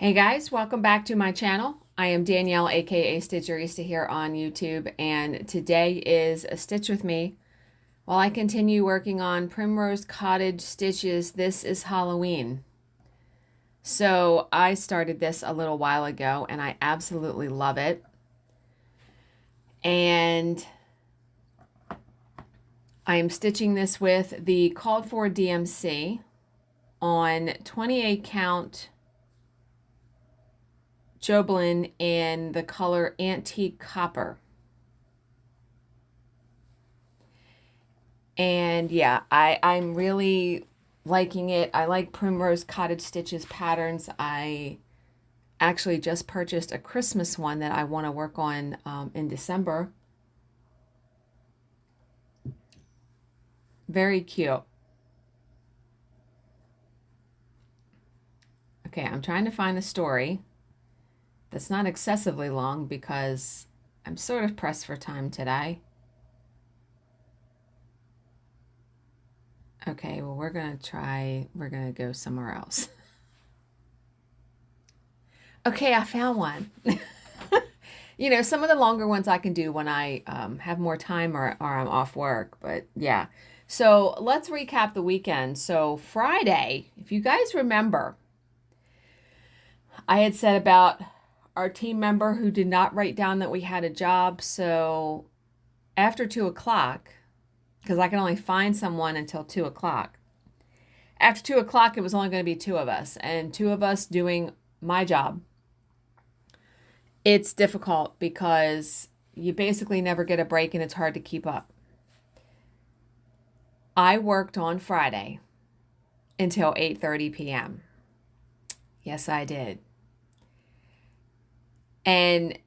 Hey guys, welcome back to my channel. I am Danielle, aka Stitcherista here on YouTube, and today is a stitch with me while I continue working on Primrose Cottage stitches. This is Halloween. So I started this a little while ago and I absolutely love it. And I am stitching this with the called for DMC on 28 count Jobelan in the color Antique Copper. And yeah, I'm really liking it. I like Primrose Cottage Stitches patterns. I actually just purchased a Christmas one that I want to work on in December. Very cute. Okay, I'm trying to find a story that's not excessively long because I'm sort of pressed for time today. Okay, well, we're going to go somewhere else. Okay, I found one. You know, some of the longer ones I can do when I have more time or I'm off work, but yeah. So let's recap the weekend. So Friday, if you guys remember, I had said about our team member who did not write down that we had a job. So after 2 o'clock, because I can only find someone until 2 o'clock. After 2 o'clock, it was only going to be two of us, and two of us doing my job. It's difficult because you basically never get a break and it's hard to keep up. I worked on Friday until 8:30 p.m. Yes, I did. And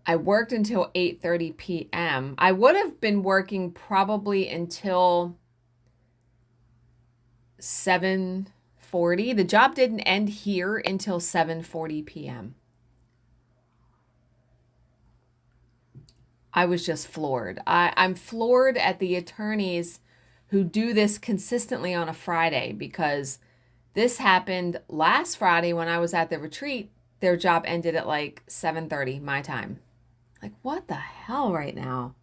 I worked until 8:30 p.m. I would have been working probably until 7:40. The job didn't end here until 7:40 p.m. I was just floored. I'm floored at the attorneys who do this consistently on a Friday, because this happened last Friday when I was at the retreat. Their job ended at like 7:30 my time. Like, what the hell right now?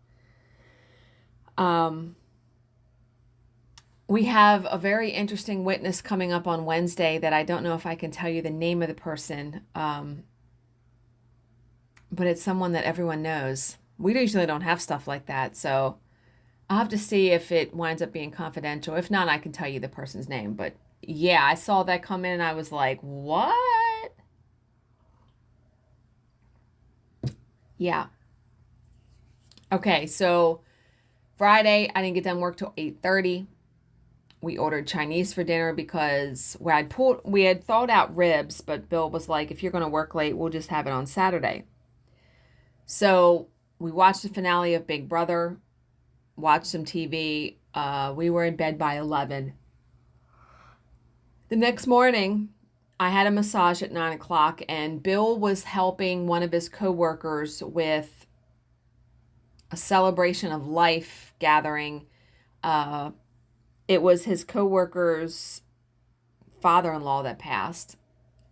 We have a very interesting witness coming up on Wednesday that I don't know if I can tell you the name of the person, but it's someone that everyone knows. We usually don't have stuff like that, so I'll have to see if it winds up being confidential. If not, I can tell you the person's name. But yeah, I saw that come in and I was like, what? Yeah. Okay, so Friday, I didn't get done work till 8:30. We ordered Chinese for dinner because we had thawed out ribs, but Bill was like, if you're going to work late, we'll just have it on Saturday. So we watched the finale of Big Brother, watched some TV. We were in bed by 11. The next morning, I had a massage at 9 o'clock, and Bill was helping one of his coworkers with a celebration of life gathering. It was his coworker's father-in-law that passed,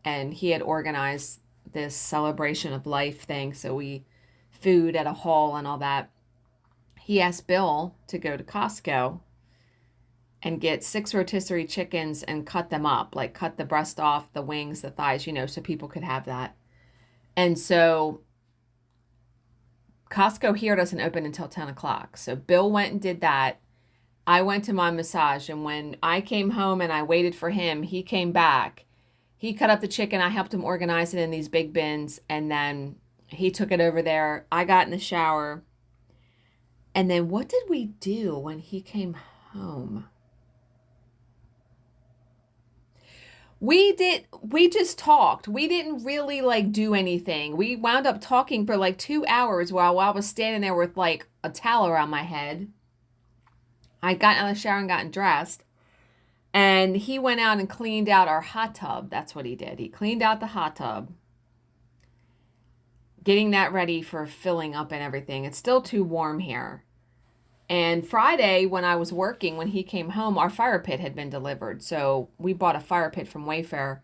and he had organized this celebration of life thing. So we food at a hall and all that. He asked Bill to go to Costco and get 6 rotisserie chickens and cut them up, like cut the breast off, the wings, the thighs, you know, so people could have that. And so Costco here doesn't open until 10 o'clock. So Bill went and did that. I went to my massage, and when I came home and I waited for him, he came back. He cut up the chicken. I helped him organize it in these big bins, and then he took it over there. I got in the shower. And then what did we do when he came home? We just talked. We didn't really like do anything. We wound up talking for like 2 hours while I was standing there with like a towel around my head. I got out of the shower and gotten dressed. And he went out and cleaned out our hot tub. That's what he did. He cleaned out the hot tub, getting that ready for filling up and everything. It's still too warm here. And Friday, when I was working, when he came home, our fire pit had been delivered. So we bought a fire pit from Wayfair,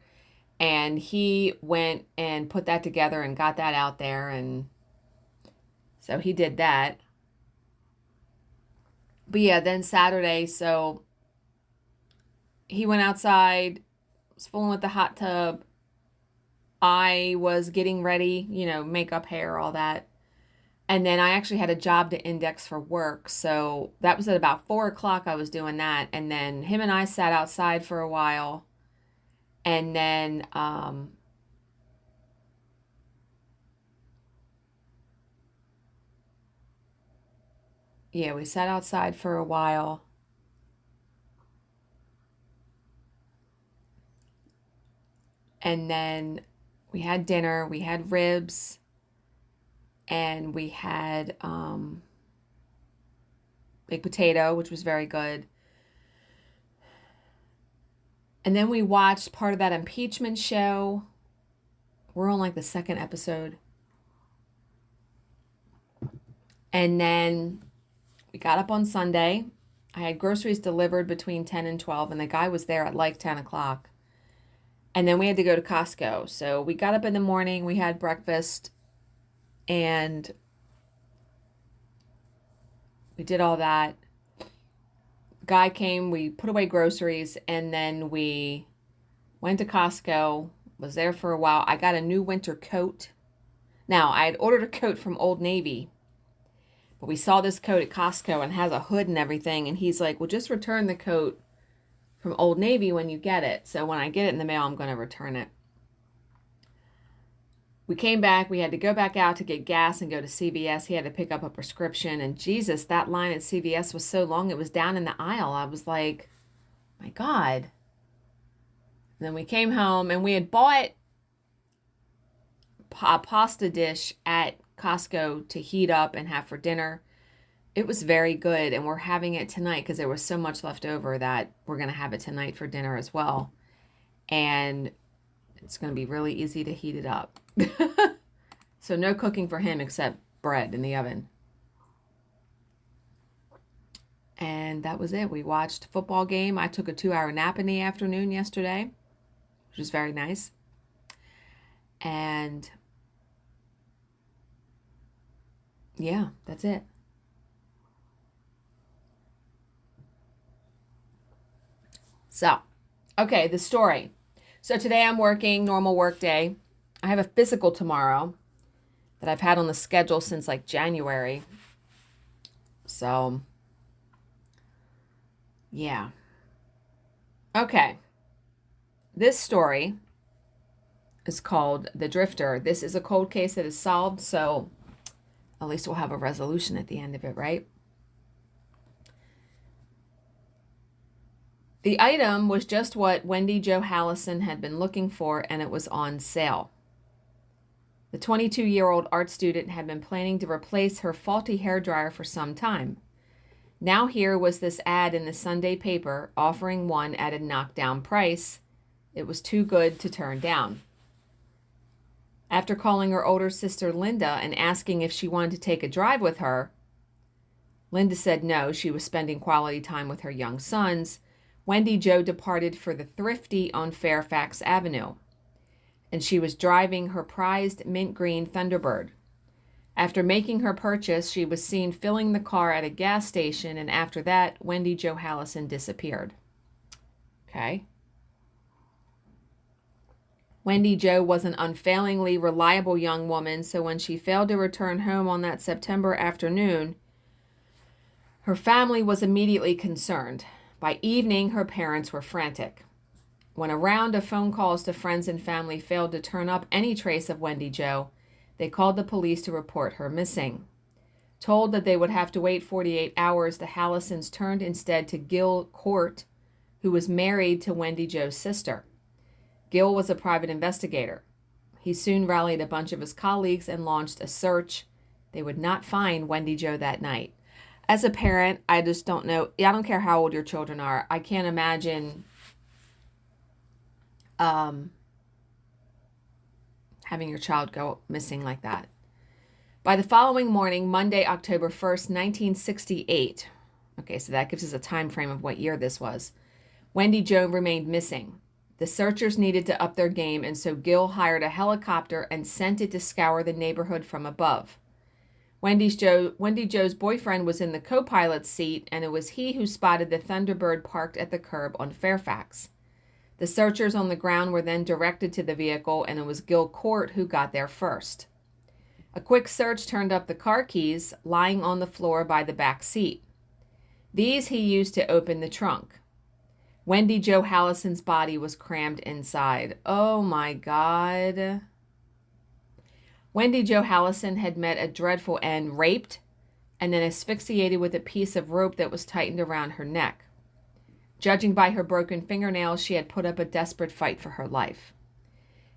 And he went and put that together and got that out there. And so he did that. But yeah, then Saturday, so he went outside, was fooling with the hot tub. I was getting ready, makeup, hair, all that. And then I actually had a job to index for work. So that was at about 4 o'clock I was doing that. And then him and I sat outside for a while. And then we sat outside for a while. And then we had dinner. We had ribs. And we had baked potato, which was very good. And then we watched part of that impeachment show. We're on like the second episode. And then we got up on Sunday. I had groceries delivered between 10 and 12, and the guy was there at like 10 o'clock. And then we had to go to Costco. So we got up in the morning, we had breakfast, and we did all that. Guy came, we put away groceries, and then we went to Costco, was there for a while. I got a new winter coat. Now, I had ordered a coat from Old Navy, but we saw this coat at Costco and has a hood and everything, and he's like, well, just return the coat from Old Navy when you get it. So when I get it in the mail, I'm going to return it. We came back. We had to go back out to get gas and go to CVS. He had to pick up a prescription. And Jesus, that line at CVS was so long. It was down in the aisle. I was like, my God. And then we came home and we had bought a pasta dish at Costco to heat up and have for dinner. It was very good. And we're having it tonight because there was so much left over that we're going to have it tonight for dinner as well. And it's going to be really easy to heat it up. So no cooking for him except bread in the oven. And that was it. We watched a football game. I took a 2-hour nap in the afternoon yesterday, which was very nice. And yeah, that's it. So, okay, the story. So today I'm working, normal work day. I have a physical tomorrow that I've had on the schedule since like January. So, yeah. Okay. This story is called The Drifter. This is a cold case that is solved, so at least we'll have a resolution at the end of it, right? The item was just what Wendy Jo Hallison had been looking for, and it was on sale. The 22-year-old art student had been planning to replace her faulty hairdryer for some time. Now here was this ad in the Sunday paper offering one at a knockdown price. It was too good to turn down. After calling her older sister Linda and asking if she wanted to take a drive with her, Linda said no, she was spending quality time with her young sons. Wendy Jo departed for the Thrifty on Fairfax Avenue, and she was driving her prized mint green Thunderbird. After making her purchase, she was seen filling the car at a gas station, and after that, Wendy Jo Hallison disappeared. Okay. Wendy Jo was an unfailingly reliable young woman, so when she failed to return home on that September afternoon, her family was immediately concerned. By evening, her parents were frantic. When a round of phone calls to friends and family failed to turn up any trace of Wendy Jo, they called the police to report her missing. Told that they would have to wait 48 hours, the Hallisons turned instead to Gil Court, who was married to Wendy Jo's sister. Gil was a private investigator. He soon rallied a bunch of his colleagues and launched a search. They would not find Wendy Jo that night. As a parent, I just don't know. I don't care how old your children are. I can't imagine having your child go missing like that. By the following morning, Monday, October 1st, 1968, okay, so that gives us a time frame of what year this was, Wendy Jo remained missing. The searchers needed to up their game, and so Gil hired a helicopter and sent it to scour the neighborhood from above. Wendy Jo's boyfriend was in the co-pilot's seat, and it was he who spotted the Thunderbird parked at the curb on Fairfax. The searchers on the ground were then directed to the vehicle, and it was Gil Court who got there first. A quick search turned up the car keys lying on the floor by the back seat. These he used to open the trunk. Wendy Jo Hallison's body was crammed inside. Oh my God. Wendy Jo Hallison had met a dreadful end, raped, and then asphyxiated with a piece of rope that was tightened around her neck. Judging by her broken fingernails, she had put up a desperate fight for her life.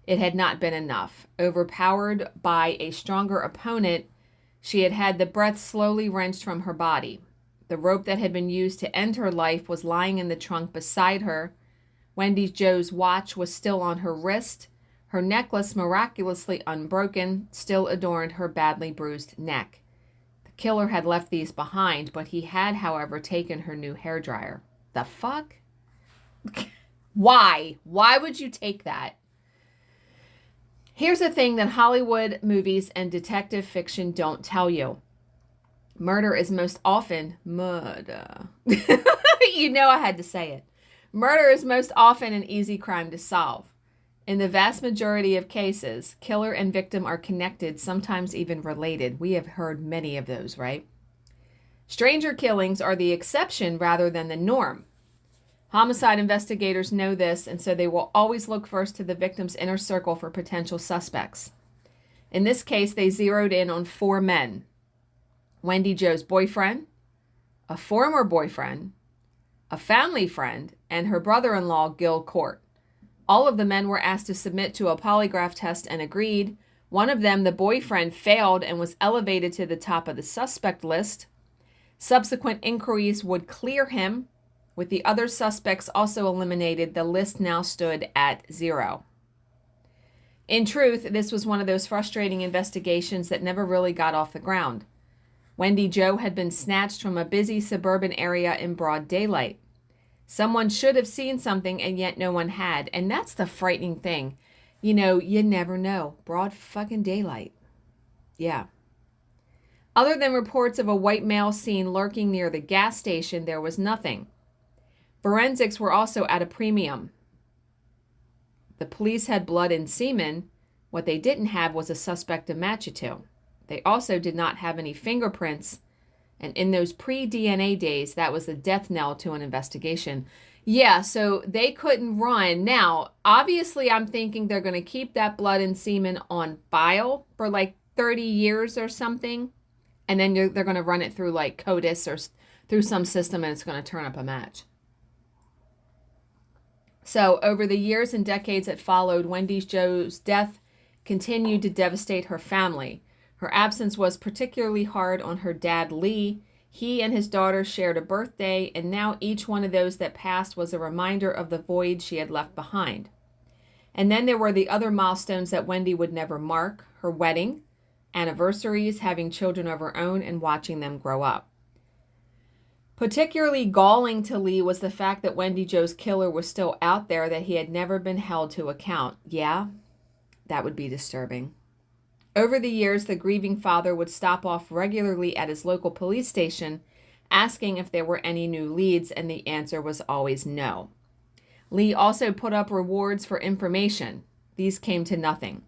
It had not been enough. Overpowered by a stronger opponent, she had had the breath slowly wrenched from her body. The rope that had been used to end her life was lying in the trunk beside her. Wendy Jo's watch was still on her wrist. Her necklace, miraculously unbroken, still adorned her badly bruised neck. The killer had left these behind, but he had, however, taken her new hairdryer. The fuck? Why? Why would you take that? Here's the thing that Hollywood movies and detective fiction don't tell you. Murder is most often murder. You know I had to say it. Murder is most often an easy crime to solve. In the vast majority of cases, killer and victim are connected, sometimes even related. We have heard many of those, right? Stranger killings are the exception rather than the norm. Homicide investigators know this, and so they will always look first to the victim's inner circle for potential suspects. In this case, they zeroed in on 4 men. Wendy Jo's boyfriend, a former boyfriend, a family friend, and her brother-in-law, Gil Court. All of the men were asked to submit to a polygraph test and agreed. One of them, the boyfriend, failed and was elevated to the top of the suspect list. Subsequent inquiries would clear him. With the other suspects also eliminated, the list now stood at 0. In truth, this was one of those frustrating investigations that never really got off the ground. Wendy Jo had been snatched from a busy suburban area in broad daylight. Someone should have seen something, and yet no one had. And that's the frightening thing. You know, you never know. Broad fucking daylight. Yeah. Other than reports of a white male seen lurking near the gas station, there was nothing. Forensics were also at a premium. The police had blood and semen. What they didn't have was a suspect to match it to. They also did not have any fingerprints. And in those pre-DNA days, that was the death knell to an investigation. Yeah, so they couldn't run. Now, obviously, I'm thinking they're going to keep that blood and semen on file for like 30 years or something. And then they're going to run it through like CODIS or through some system, and it's going to turn up a match. So over the years and decades that followed, Wendy Jo's death continued to devastate her family. Her absence was particularly hard on her dad, Lee. He and his daughter shared a birthday, and now each one of those that passed was a reminder of the void she had left behind. And then there were the other milestones that Wendy would never mark: her wedding, anniversaries, having children of her own, and watching them grow up. Particularly galling to Lee was the fact that Wendy Jo's killer was still out there, that he had never been held to account. Yeah, that would be disturbing. Over the years, the grieving father would stop off regularly at his local police station, asking if there were any new leads, and the answer was always no. Lee also put up rewards for information. These came to nothing.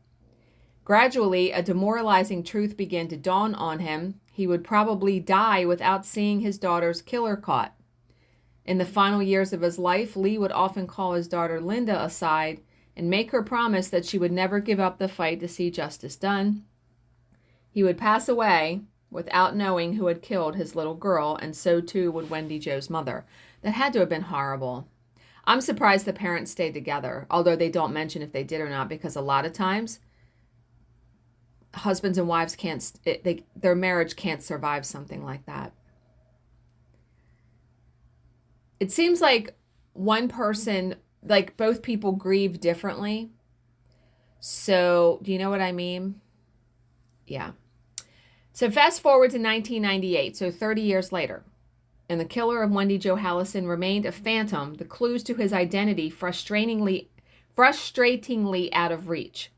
Gradually, a demoralizing truth began to dawn on him. He would probably die without seeing his daughter's killer caught. In the final years of his life, Lee would often call his daughter Linda aside and make her promise that she would never give up the fight to see justice done. He would pass away without knowing who had killed his little girl, and so too would Wendy Jo's mother. That had to have been horrible. I'm surprised the parents stayed together, although they don't mention if they did or not, because a lot of times husbands and wives their marriage can't survive something like that. It seems like one person, like both people grieve differently. So, do you know what I mean? Yeah. So fast forward to 1998, so 30 years later, and the killer of Wendy Jo Hallison remained a phantom. The clues to his identity frustratingly frustratingly out of reach.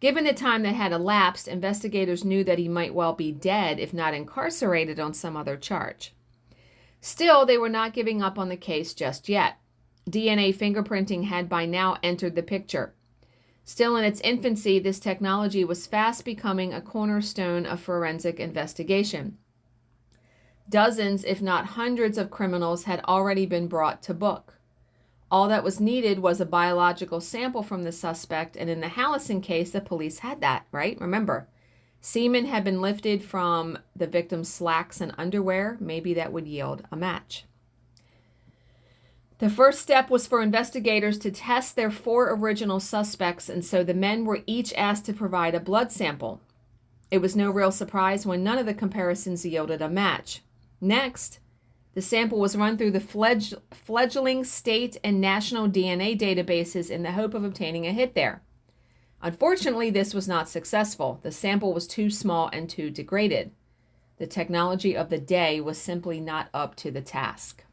Given the time that had elapsed, investigators knew that he might well be dead, if not incarcerated on some other charge. Still, they were not giving up on the case just yet. DNA fingerprinting had by now entered the picture. Still in its infancy, this technology was fast becoming a cornerstone of forensic investigation. Dozens, if not hundreds, of criminals had already been brought to book. All that was needed was a biological sample from the suspect, and in the Hallison case, the police had that, right? Remember, semen had been lifted from the victim's slacks and underwear. Maybe that would yield a match. The first step was for investigators to test their 4 original suspects, and so the men were each asked to provide a blood sample. It was no real surprise when none of the comparisons yielded a match. Next, the sample was run through the fledgling state and national DNA databases in the hope of obtaining a hit there. Unfortunately, this was not successful. The sample was too small and too degraded. The technology of the day was simply not up to the task.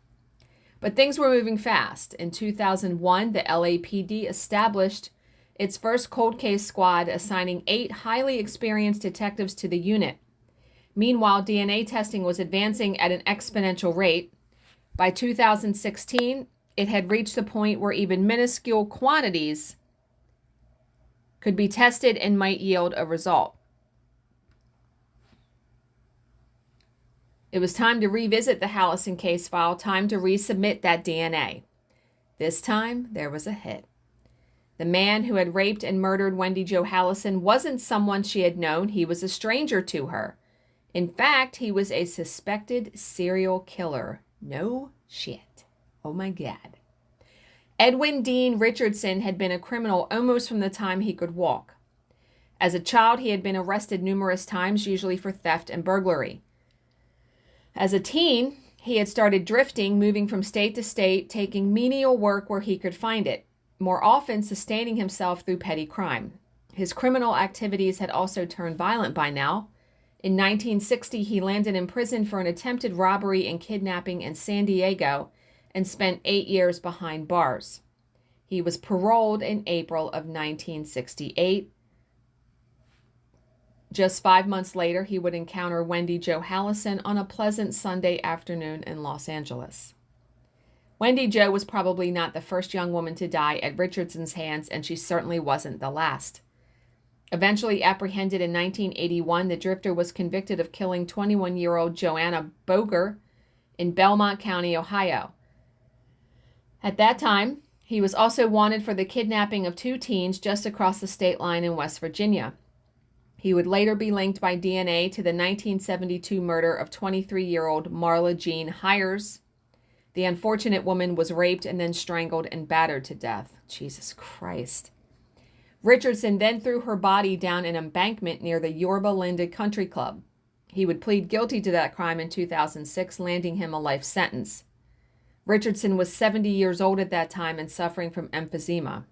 But things were moving fast. In 2001, the LAPD established its first cold case squad, assigning 8 highly experienced detectives to the unit. Meanwhile, DNA testing was advancing at an exponential rate. By 2016, it had reached the point where even minuscule quantities could be tested and might yield a result. It was time to revisit the Hallison case file, time to resubmit that DNA. This time, there was a hit. The man who had raped and murdered Wendy Jo Hallison wasn't someone she had known. He was a stranger to her. In fact, he was a suspected serial killer. No shit. Oh my God. Edwin Dean Richardson had been a criminal almost from the time he could walk. As a child, he had been arrested numerous times, usually for theft and burglary. As a teen, he had started drifting, moving from state to state, taking menial work where he could find it, more often sustaining himself through petty crime. His criminal activities had also turned violent by now. In 1960, he landed in prison for an attempted robbery and kidnapping in San Diego and spent 8 years behind bars. He was paroled in April of 1968. Just 5 months later, he would encounter Wendy Jo Hallison on a pleasant Sunday afternoon in Los Angeles. Wendy Jo was probably not the first young woman to die at Richardson's hands, and she certainly wasn't the last. Eventually apprehended in 1981, the drifter was convicted of killing 21-year-old Joanna Boger in Belmont County, Ohio. At that time, he was also wanted for the kidnapping of 2 teens just across the state line in West Virginia. He would later be linked by DNA to the 1972 murder of 23-year-old Marla Jean Hires. The unfortunate woman was raped and then strangled and battered to death. Jesus Christ. Richardson then threw her body down an embankment near the Yorba Linda Country Club. He would plead guilty to that crime in 2006, landing him a life sentence. Richardson was 70 years old at that time and suffering from emphysema.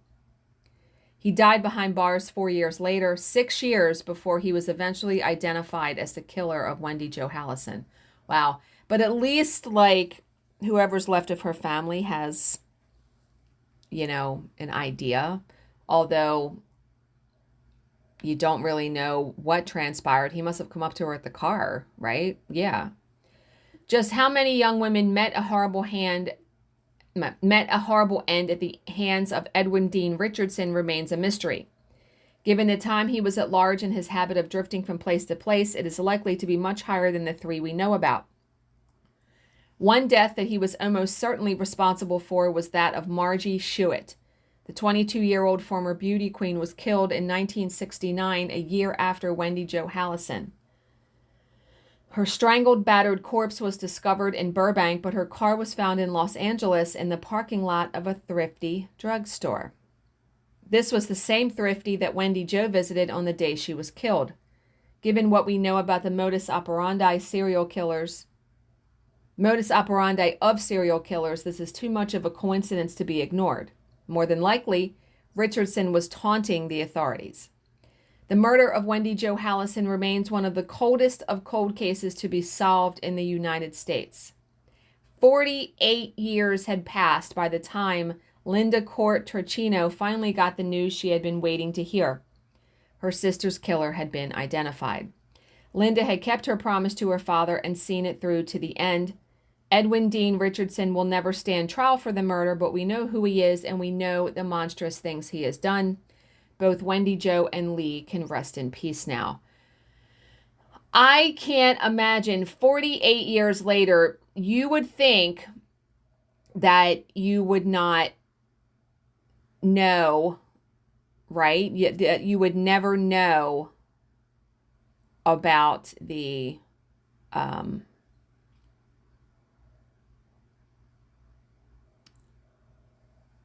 He died behind bars 4 years later, 6 years before he was eventually identified as the killer of Wendy Jo Hallison. Wow. But at least, whoever's left of her family has, an idea. Although you don't really know what transpired. He must have come up to her at the car, right? Yeah. Just how many young women met a horrible end at the hands of Edwin Dean Richardson remains a mystery. Given the time he was at large and his habit of drifting from place to place, it is likely to be much higher than the 3 we know about. One death that he was almost certainly responsible for was that of Margie Schuett. The 22-year-old former beauty queen was killed in 1969, a year after Wendy Jo Hallison. Her strangled, battered corpse was discovered in Burbank, but her car was found in Los Angeles in the parking lot of a thrifty drugstore. This was the same thrifty that Wendy Jo visited on the day she was killed. Given what we know about the modus operandi of serial killers, this is too much of a coincidence to be ignored. More than likely, Richardson was taunting the authorities. The murder of Wendy Jo Hallison remains one of the coldest of cold cases to be solved in the United States. 48 years had passed by the time Linda Court Trocino finally got the news she had been waiting to hear. Her sister's killer had been identified. Linda had kept her promise to her father and seen it through to the end. Edwin Dean Richardson will never stand trial for the murder, but we know who he is and we know the monstrous things he has done. Both Wendy Jo and Lee can rest in peace now. I can't imagine 48 years later, you would think that you would not know, right? You would never know about the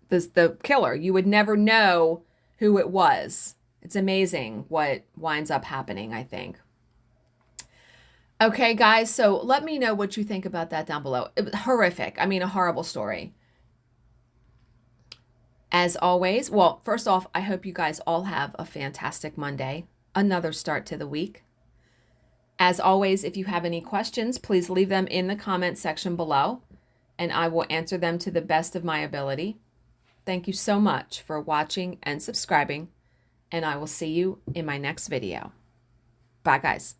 the killer. You would never know who it was. It's amazing what winds up happening, I think. Okay, guys, so let me know what you think about that down below. It was horrific. I mean, a horrible story. As always, well, first off, I hope you guys all have a fantastic Monday, another start to the week. As always, if you have any questions, please leave them in the comment section below, and I will answer them to the best of my ability. Thank you so much for watching and subscribing, and I will see you in my next video. Bye, guys.